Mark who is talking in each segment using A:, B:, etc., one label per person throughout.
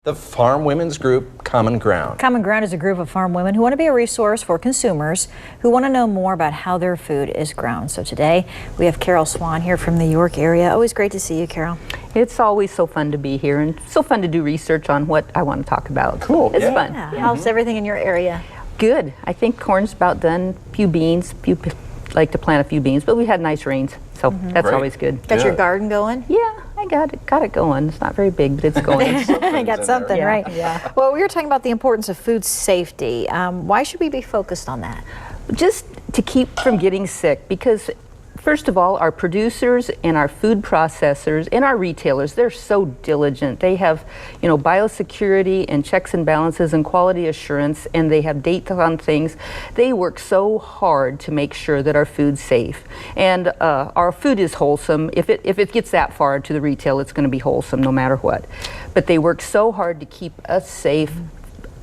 A: The Farm Women's Group, Common Ground.
B: Common Ground is a group of farm women who want to be a resource for consumers who want to know more about how their food is grown. So today we have Karol Swan here from the York area. Always great to see you, Karol.
C: It's always so fun to be here and so fun to do research on what I want to talk about.
A: Cool.
C: It's
A: yeah.
C: fun.
B: Yeah. How's everything in your area?
C: Good. I think corn's about done. Few beans. Like to plant a few beans, but we had nice rains, so that's
A: Great.
C: always good.
B: Got your garden going?
C: Yeah, I got it going. It's not very big, but it's going.
B: I got something,
C: Yeah.
B: right?
C: Yeah.
B: Well, we were talking about the importance of food safety. Why should we be focused on that?
C: Just to keep from getting sick, because first of all, our producers and our food processors and our retailers, they're so diligent. They have, biosecurity and checks and balances and quality assurance, and they have dates on things. They work so hard to make sure that our food's safe. And our food is wholesome. If it gets that far to the retail, it's going to be wholesome no matter what. But they work so hard to keep us safe.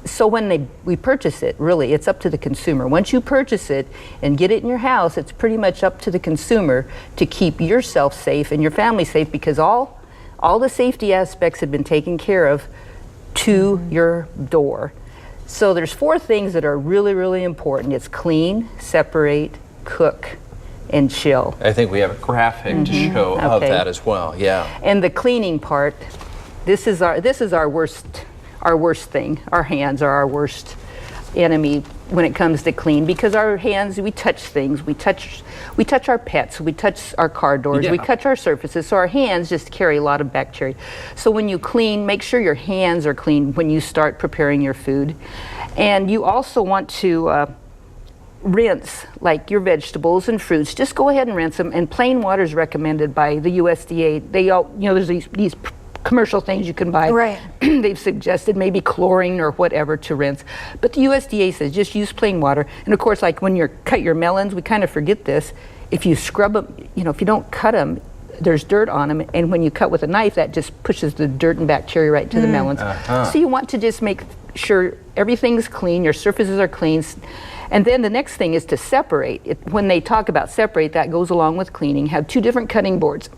C: So when we purchase it, really, it's up to the consumer. Once you purchase it and get it in your house, it's pretty much up to the consumer to keep yourself safe and your family safe, because all the safety aspects have been taken care of to your door. So there's 4 things that are really, really important. It's clean, separate, cook, and chill.
A: I think we have a graphic to show of that as well. Yeah.
C: And the cleaning part, this is our worst thing. Our hands are our worst enemy when it comes to clean, because our hands, we touch things, we touch our pets, we touch our car doors, we touch our surfaces, so our hands just carry a lot of bacteria. So when you clean, make sure your hands are clean when you start preparing your food. And you also want to rinse, like your vegetables and fruits. Just go ahead and rinse them, and plain water is recommended by the USDA. They all, there's these commercial things you can buy.
B: Right.
C: They've suggested maybe chlorine or whatever to rinse, but the USDA says just use plain water. And of course, like when you cut your melons, we kind of forget this. If you scrub them, if you don't cut them, there's dirt on them, and when you cut with a knife, that just pushes the dirt and bacteria right to the melons. So you want to just make sure everything's clean, your surfaces are clean. And then the next thing is to separate. When they talk about separate, that goes along with cleaning. Have 2 different cutting boards.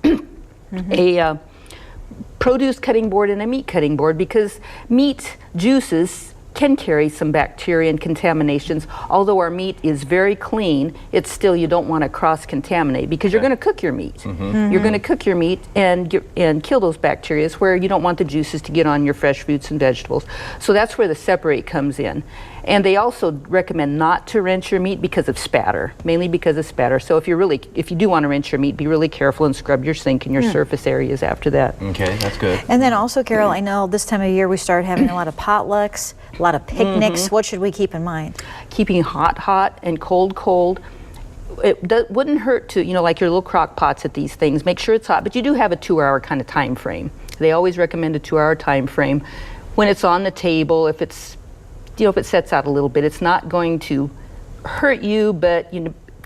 C: A produce cutting board and a meat cutting board, because meat juices can carry some bacteria and contaminations. Although our meat is very clean, it's still, you don't want to cross-contaminate, because you're going to cook your meat. You're going to cook your meat and kill those bacteria, where you don't want the juices to get on your fresh fruits and vegetables. So that's where the separate comes in. And they also recommend not to rinse your meat because of spatter, mainly because of spatter. So if you do want to rinse your meat, be really careful and scrub your sink and your surface areas after that.
A: Okay, that's good.
B: And then also, Karol, I know this time of year we start having a lot of potlucks, a lot of picnics. What should we keep in mind? Keeping
C: hot and cold. It wouldn't hurt to, like your little crock pots at these things, make sure it's hot, but you do have a 2-hour kind of time frame. They always recommend a 2-hour time frame. When it's on the table, if it sets out a little bit, it's not going to hurt you, but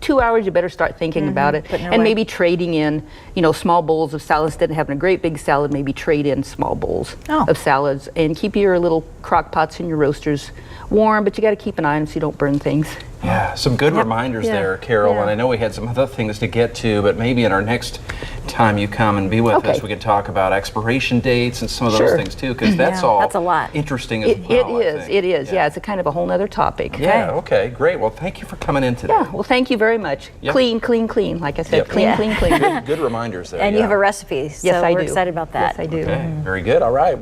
C: 2 hours, you better start thinking about it, and maybe trading in, small bowls of salad. Instead of having a great big salad, maybe trade in small bowls of salads, and keep your little crock pots and your roasters warm, but you got to keep an eye on them so you don't burn things.
A: Yeah, some good reminders there, Karol, and I know we had some other things to get to, but maybe in our next time you come and be with us, we can talk about expiration dates and some of those things too, because that's a lot interesting as well.
C: It is. Yeah, it's a kind of a whole nother topic.
A: Yeah, okay, great. Well, thank you for coming in today.
C: Yeah, well, thank you very much. Clean, like I said, clean.
A: Good reminders there.
B: And you have a recipe, so
C: yes, I do.
B: We're excited about that.
C: Yes, I do.
A: Okay, very good. All right.